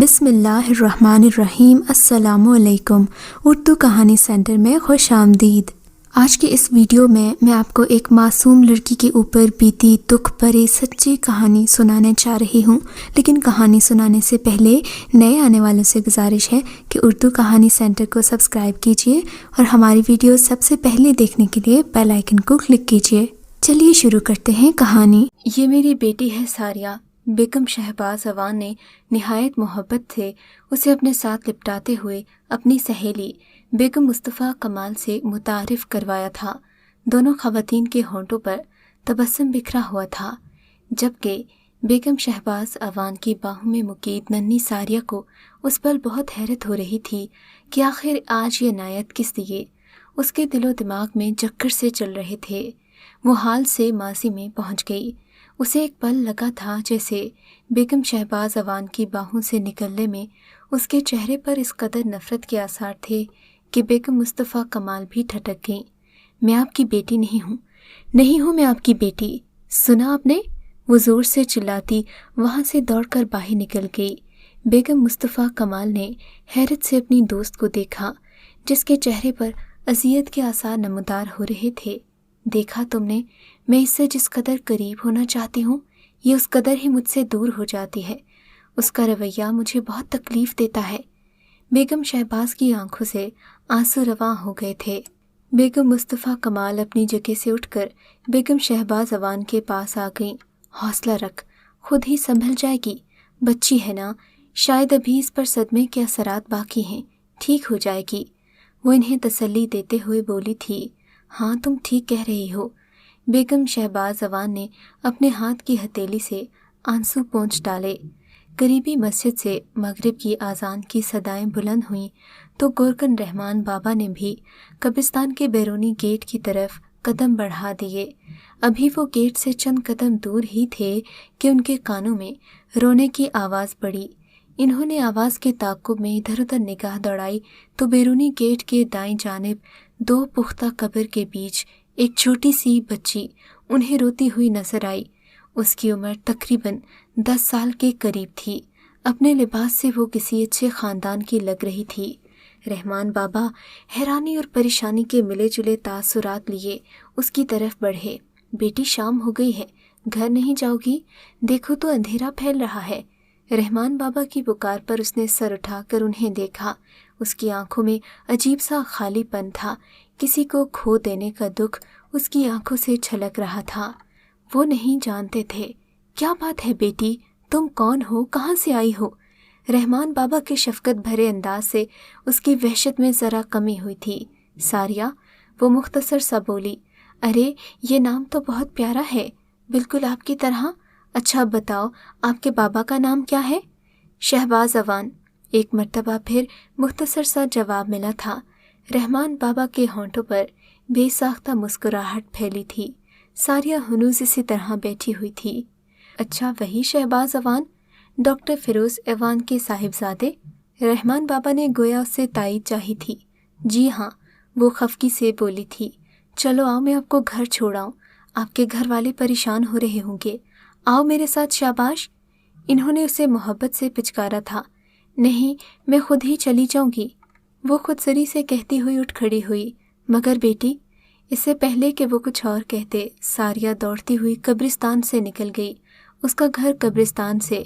بسم اللہ الرحمن الرحیم۔ السلام علیکم۔ اردو کہانی سینٹر میں خوش آمدید۔ آج کے اس ویڈیو میں آپ کو ایک معصوم لڑکی کے اوپر بیتی دکھ بھری سچی کہانی سنانے چاہ رہی ہوں، لیکن کہانی سنانے سے پہلے نئے آنے والوں سے گزارش ہے کہ اردو کہانی سینٹر کو سبسکرائب کیجیے اور ہماری ویڈیو سب سے پہلے دیکھنے کے لیے بیل آئیکن کو کلک کیجیے۔ چلیے شروع کرتے ہیں کہانی۔ یہ میری بیٹی ہے ساریہ۔ بیگم شہباز اوان نے نہایت محبت سے اسے اپنے ساتھ لپٹاتے ہوئے اپنی سہیلی بیگم مصطفیٰ کمال سے متعارف کروایا تھا۔ دونوں خواتین کے ہونٹوں پر تبسم بکھرا ہوا تھا، جبکہ بیگم شہباز اوان کی باہوں میں مقید ننھی ساریہ کو اس پر بہت حیرت ہو رہی تھی کہ آخر آج یہ عنایت کس لیے اس کے دل و دماغ میں چکر سے چل رہے تھے۔ وہ حال سے ماضی میں پہنچ گئی۔ اسے ایک پل لگا تھا جیسے بیگم شہباز اوان کی باہوں سے نکلنے میں اس کے چہرے پر اس قدر نفرت کے آثار تھے کہ بیگم مصطفیٰ کمال بھی ٹھٹک گئیں۔ میں آپ کی بیٹی نہیں ہوں میں آپ کی بیٹی، سنا آپ نے؟ وہ زور سے چلاتی وہاں سے دوڑ کر باہر نکل گئی۔ بیگم مصطفیٰ کمال نے حیرت سے اپنی دوست کو دیکھا جس کے چہرے پر اذیت کے آثار نمودار ہو رہے تھے۔ دیکھا تم نے، میں اس سے جس قدر قریب ہونا چاہتی ہوں یہ اس قدر ہی مجھ سے دور ہو جاتی ہے۔ اس کا رویہ مجھے بہت تکلیف دیتا ہے۔ بیگم شہباز کی آنکھوں سے آنسو رواں ہو گئے تھے۔ بیگم مصطفیٰ کمال اپنی جگہ سے اٹھ کر بیگم شہباز اوان کے پاس آ گئیں۔ حوصلہ رکھ، خود ہی سنبھل جائے گی، بچی ہے نا، شاید ابھی اس پر صدمے کے اثرات باقی ہیں، ٹھیک ہو جائے گی۔ وہ انہیں تسلی دیتے ہوئے بولی تھی۔ ہاں تم ٹھیک کہہ رہی ہو۔ بیگم شہباز اوان نے اپنے ہاتھ کی ہتھیلی سے آنسو پونچھ ڈالے۔ قریبی مسجد سے مغرب کی اذان کی صدائیں بلند ہوئیں تو گورکن رحمان بابا نے بھی قبرستان کے بیرونی گیٹ کی طرف قدم بڑھا دیے۔ ابھی وہ گیٹ سے چند قدم دور ہی تھے کہ ان کے کانوں میں رونے کی آواز پڑی۔ انہوں نے آواز کے تعاقب میں ادھر ادھر نگاہ دوڑائی تو بیرونی گیٹ کے دائیں جانب دو پختہ قبر کے بیچ ایک چھوٹی سی بچی انہیں روتی ہوئی نظر آئی۔ اس کی عمر تقریباً 10 سال کے قریب تھی۔ اپنے لباس سے وہ کسی اچھے خاندان کی لگ رہی تھی۔ رحمان بابا حیرانی اور پریشانی کے ملے جلے تاثرات لیے اس کی طرف بڑھے۔ بیٹی شام ہو گئی ہے، گھر نہیں جاؤ گی؟ دیکھو تو اندھیرا پھیل رہا ہے۔ رحمان بابا کی پکار پر اس نے سر اٹھا کر انہیں دیکھا۔ اس کی آنکھوں میں عجیب سا خالی پن تھا، کسی کو کھو دینے کا دکھ اس کی آنکھوں سے چھلک رہا تھا۔ وہ نہیں جانتے تھے۔ کیا بات ہے بیٹی، تم کون ہو، کہاں سے آئی ہو؟ رحمان بابا کے شفقت بھرے انداز سے اس کی وحشت میں ذرا کمی ہوئی تھی۔ ساریہ، وہ مختصر سا بولی۔ ارے یہ نام تو بہت پیارا ہے، بالکل آپ کی طرح۔ اچھا بتاؤ، آپ کے بابا کا نام کیا ہے؟ شہباز اوان۔ ایک مرتبہ پھر مختصر سا جواب ملا تھا۔ رحمان بابا کے ہونٹوں پر بے ساختہ مسکراہٹ پھیلی تھی۔ ساریہ ہنوز اسی طرح بیٹھی ہوئی تھی۔ اچھا وہی شہباز اوان، ڈاکٹر فیروز ایوان کے صاحبزادے؟ رحمان بابا نے گویا اس سے تائید چاہی تھی۔ جی ہاں، وہ خفگی سے بولی تھی۔ چلو آؤ، میں آپ کو گھر چھوڑاؤں، آپ کے گھر والے پریشان ہو رہے ہوں گے، آؤ میرے ساتھ شاباش۔ انہوں نے اسے محبت سے پچکارا تھا۔ نہیں، میں خود ہی چلی جاؤں گی، وہ خود سری سے کہتی ہوئی اٹھ کھڑی ہوئی۔ مگر بیٹی، اس سے پہلے کہ وہ کچھ اور کہتے ساریہ دوڑتی ہوئی قبرستان سے نکل گئی۔ اس کا گھر قبرستان سے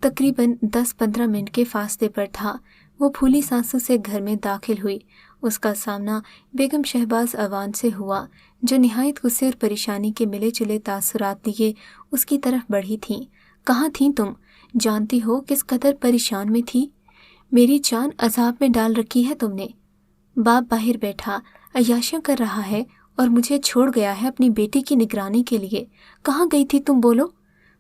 تقریباً 10-15 منٹ کے فاصلے پر تھا۔ وہ پھولی سانسوں سے گھر میں داخل ہوئی۔ اس کا سامنا بیگم شہباز اوان سے ہوا، جو نہایت غصے اور پریشانی کے ملے جلے تاثرات لیے اس کی طرف بڑھی تھیں۔ کہاں تھیں تم؟ جانتی ہو کس قدر پریشان میں تھی؟ میری جان عذاب میں ڈال رکھی ہے تم نے۔ باپ باہر بیٹھا عیاشیاں کر رہا ہے اور مجھے چھوڑ گیا ہے اپنی بیٹی کی نگرانی کے لیے۔ کہاں گئی تھی تم، بولو؟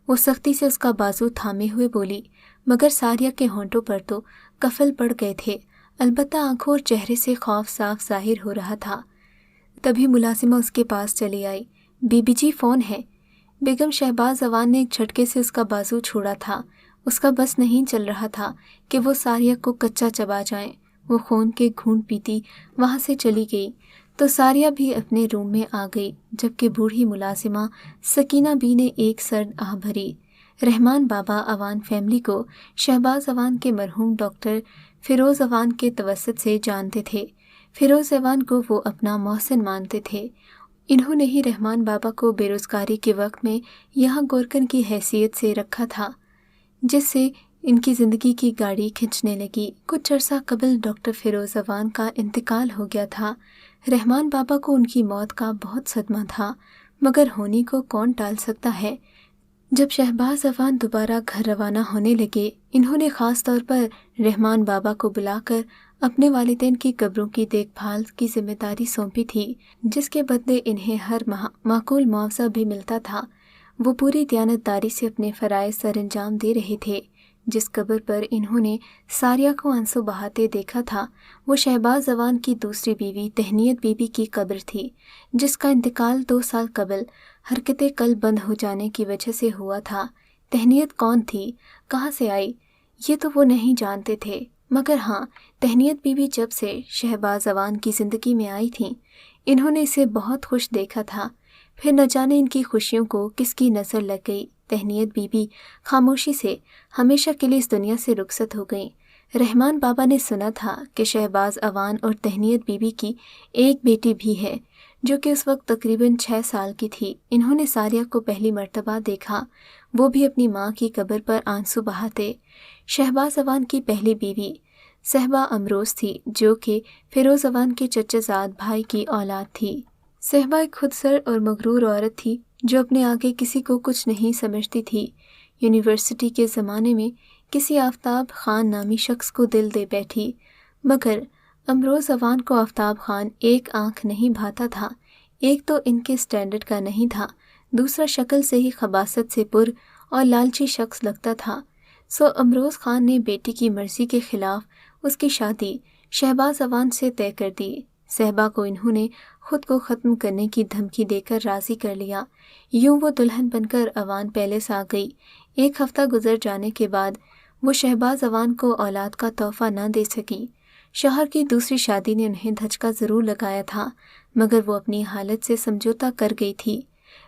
وہ سختی سے اس کا بازو تھامے ہوئے بولی، مگر ساریہ کے ہونٹوں پر تو قفل پڑ گئے تھے، البتہ آنکھوں اور چہرے سے خوف صاف ظاہر ہو رہا تھا۔ تبھی ملازمہ اس کے پاس چلی آئی۔ بی بی جی فون ہے۔ بیگم شہباز اوان نے ایک جھٹکے سے اس کا بازو چھوڑا تھا۔ اس کا بس نہیں چل رہا تھا کہ وہ ساریہ کو کچا چبا جائیں۔ وہ خون کے گھونٹ پیتی وہاں سے چلی گئی تو ساریہ بھی اپنے روم میں آ گئی، جبکہ بوڑھی ملازمہ سکینہ بی نے ایک سرد آہ بھری۔ رحمان بابا اوان فیملی کو شہباز اوان کے مرحوم ڈاکٹر فیروز اوان کے توسط سے جانتے تھے۔ فیروز اوان کو وہ اپنا محسن مانتے تھے۔ انہوں نے ہی رحمان بابا کو بے روزگاری کے وقت میں یہاں گورکن کی حیثیت سے رکھا تھا، جس سے ان کی زندگی کی گاڑی کھنچنے لگی۔ کچھ عرصہ قبل ڈاکٹر فیروز اوان کا انتقال ہو گیا تھا۔ رحمان بابا کو ان کی موت کا بہت صدمہ تھا، مگر ہونی کو کون ٹال سکتا ہے۔ جب شہباز اوان دوبارہ گھر روانہ ہونے لگے، انہوں نے خاص طور پر رحمان بابا کو بلا کر اپنے والدین کی قبروں کی دیکھ بھال کی ذمہ داری سونپی تھی، جس کے بدلے انہیں ہر ماہ معقول معاوضہ بھی ملتا تھا۔ وہ پوری دیانتداری سے اپنے فرائض سر انجام دے رہے تھے۔ جس قبر پر انہوں نے ساریہ کو آنسو بہاتے دیکھا تھا، وہ شہباز اوان کی دوسری بیوی تہنیت بی بی کی قبر تھی، جس کا انتقال 2 سال قبل حرکت قلب بند ہو جانے کی وجہ سے ہوا تھا۔ تہنیت کون تھی، کہاں سے آئی، یہ تو وہ نہیں جانتے تھے، مگر ہاں، تہنیت بی بی جب سے شہباز اوان کی زندگی میں آئی تھیں، انہوں نے اسے بہت خوش دیکھا تھا۔ پھر نہ جانے ان کی خوشیوں کو کس کی نظر لگ گئی، تہنیت بی بی خاموشی سے ہمیشہ کے لیے اس دنیا سے رخصت ہو گئیں۔ رحمان بابا نے سنا تھا کہ شہباز اوان اور تہنیت بی بی کی ایک بیٹی بھی ہے، جو کہ اس وقت تقریباً 6 سال کی تھی۔ انہوں نے ساریہ کو پہلی مرتبہ دیکھا، وہ بھی اپنی ماں کی قبر پر آنسو بہاتے۔ شہباز اوان کی پہلی بیوی صہبا امروز تھی، جو کہ فیروز اوان کے چچا زاد بھائی کی اولاد تھی۔ صہبا ایک خود سر اور مغرور عورت تھی، جو اپنے آگے کسی کو کچھ نہیں سمجھتی تھی۔ یونیورسٹی کے زمانے میں کسی آفتاب خان نامی شخص کو دل دے بیٹھی، مگر امروز اوان کو آفتاب خان ایک آنکھ نہیں بھاتا تھا۔ ایک تو ان کے سٹینڈرڈ کا نہیں تھا، دوسرا شکل سے ہی خباثت سے پر اور لالچی شخص لگتا تھا۔ سو امروز خان نے بیٹی کی مرضی کے خلاف اس کی شادی شہباز اوان سے طے کر دی۔ صہبا کو انہوں نے خود کو ختم کرنے کی دھمکی دے کر راضی کر لیا۔ یوں وہ دلہن بن کر اوان پیلس آ گئی۔ 1 ہفتہ گزر جانے کے بعد وہ شہباز اوان کو اولاد کا تحفہ نہ دے سکی۔ شوہر کی دوسری شادی نے انہیں دھچکا ضرور لگایا تھا، مگر وہ اپنی حالت سے سمجھوتا کر گئی تھی۔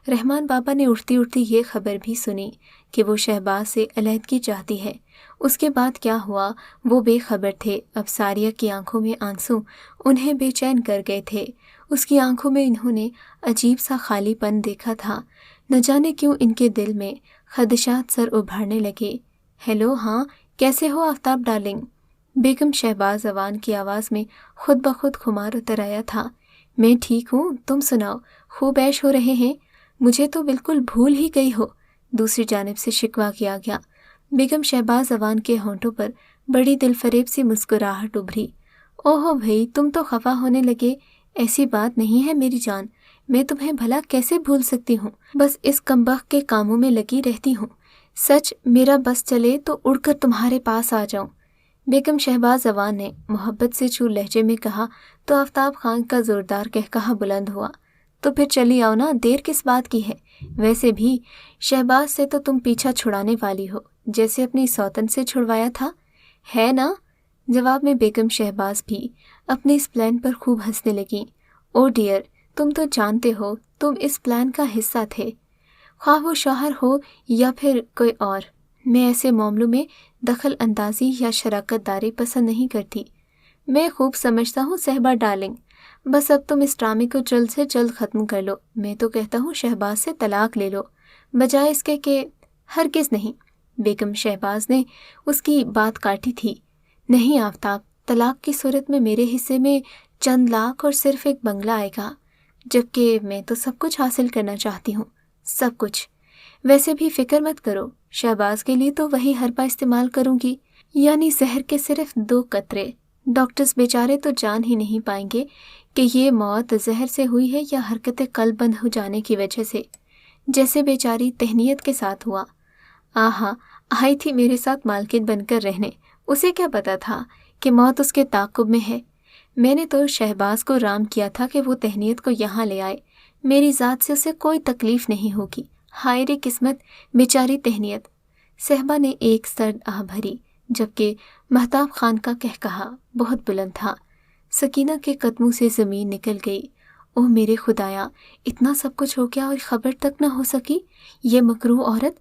رحمان بابا نے اٹھتی اٹھتی یہ خبر بھی سنی کہ وہ شہباز سے علیحدگی چاہتی ہے۔ اس کے بعد کیا ہوا وہ بے خبر تھے۔ اب ساریہ کی آنکھوں میں آنسو انہیں بے چین کر گئے تھے۔ اس کی آنکھوں میں انہوں نے عجیب سا خالی پن دیکھا تھا۔ نہ جانے کیوں ان کے دل میں خدشات سر ابھارنے لگے۔ ہیلو، ہاں کیسے ہو آفتاب ڈارلنگ؟ بیگم شہباز اوان کی آواز میں خود بخود خمار اتر آیا تھا۔ میں ٹھیک ہوں، تم سناؤ، خوب عیش ہو رہے ہیں؟ مجھے تو بالکل بھول ہی گئی ہو، دوسری جانب سے شکوہ کیا گیا۔ بیگم شہباز اوان کے ہونٹوں پر بڑی دل فریب سی مسکراہٹ ابھری۔ اوہو بھئی، تم تو خفا ہونے لگے۔ ایسی بات نہیں ہے میری جان، میں تمہیں بھلا کیسے بھول سکتی ہوں، بس اس کمبخت کے کاموں میں لگی رہتی ہوں۔ سچ میرا بس چلے تو اڑ کر تمہارے پاس آ جاؤں۔ بیگم شہباز اوان نے محبت سے چور لہجے میں کہا تو آفتاب خان کا زوردار قہقہہ بلند ہوا۔ تو پھر چلی آؤ نا، دیر کس بات کی ہے؟ ویسے بھی شہباز سے تو تم پیچھا چھڑانے والی ہو، جیسے اپنی سوتن سے چھڑوایا تھا، ہے نا؟ جواب میں بیگم شہباز بھی اپنے اس پلان پر خوب ہنسنے لگیں۔ او ڈیئر، تم تو جانتے ہو تم اس پلان کا حصہ تھے، خواہ وہ شوہر ہو یا پھر کوئی اور۔ میں ایسے معاملوں میں دخل اندازی یا شراکت داری پسند نہیں کرتی۔ میں خوب سمجھتا ہوں صہبا ڈارلنگ، بس اب تم اس ڈرامے کو جلد سے جلد ختم کر لو۔ میں تو کہتا ہوں شہباز سے طلاق لے لو، بجائے اس کے کہ ہرگز نہیں۔ بیگم شہباز نے اس کی بات کاٹی تھی۔ نہیں آفتاب، طلاق کی صورت میں میرے حصے میں چند لاکھ اور صرف ایک بنگلہ آئے گا، جبکہ میں تو سب کچھ حاصل کرنا چاہتی ہوں، سب کچھ۔ ویسے بھی فکر مت کرو، شہباز کے لیے تو وہی حربہ استعمال کروں گی، یعنی زہر کے صرف 2 قطرے۔ ڈاکٹرز بیچارے تو جان ہی نہیں پائیں گے کہ یہ موت زہر سے ہوئی ہے یا حرکت قلب بند ہو جانے کی وجہ سے، جیسے بیچاری تہنیت کے ساتھ ہوا۔ آہا، آئی تھی میرے ساتھ مالکن بن کر رہنے، اسے کیا پتا تھا کہ موت اس کے تعاقب میں ہے۔ میں نے تو شہباز کو رام کیا تھا کہ وہ تہنیت کو یہاں لے آئے، میری ذات سے اسے کوئی تکلیف نہیں ہوگی۔ ہائے رے قسمت، بیچاری تہنیت۔ صہبا نے ایک سرد آہ بھری، جبکہ مہتاب خان کا قہقہہ بہت بلند تھا۔ سکینہ کے قدموں سے زمین نکل گئی۔ اوہ میرے خدایا، اتنا سب کچھ ہو گیا اور خبر تک نہ ہو سکی، یہ مکروہ عورت۔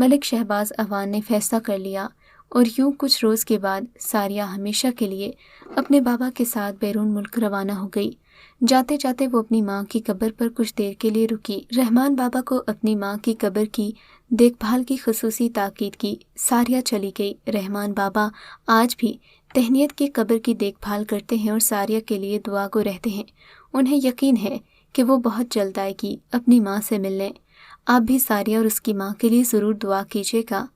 ملک شہباز اعوان نے فیصلہ کر لیا اور یوں کچھ روز کے بعد ساریہ ہمیشہ کے لیے اپنے بابا کے ساتھ بیرون ملک روانہ ہو گئی۔ جاتے جاتے وہ اپنی ماں کی قبر پر کچھ دیر کے لیے رکی۔ رحمان بابا کو اپنی ماں کی قبر کی دیکھ بھال کی خصوصی تاکید کی۔ ساریہ چلی گئی۔ رحمان بابا آج بھی تہنیت کی قبر کی دیکھ بھال کرتے ہیں اور ساریہ کے لیے دعا گو رہتے ہیں۔ انہیں یقین ہے کہ وہ بہت جلد آئے گی اپنی ماں سے ملنے۔ آپ بھی ساریہ اور اس کی ماں کے لیے ضرور دعا کیجیے گا۔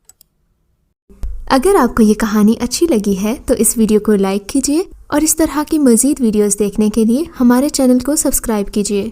اگر آپ کو یہ کہانی اچھی لگی ہے تو اس ویڈیو کو لائک کیجیے اور اس طرح کی مزید ویڈیوز دیکھنے کے لیے ہمارے چینل کو سبسکرائب کیجیے۔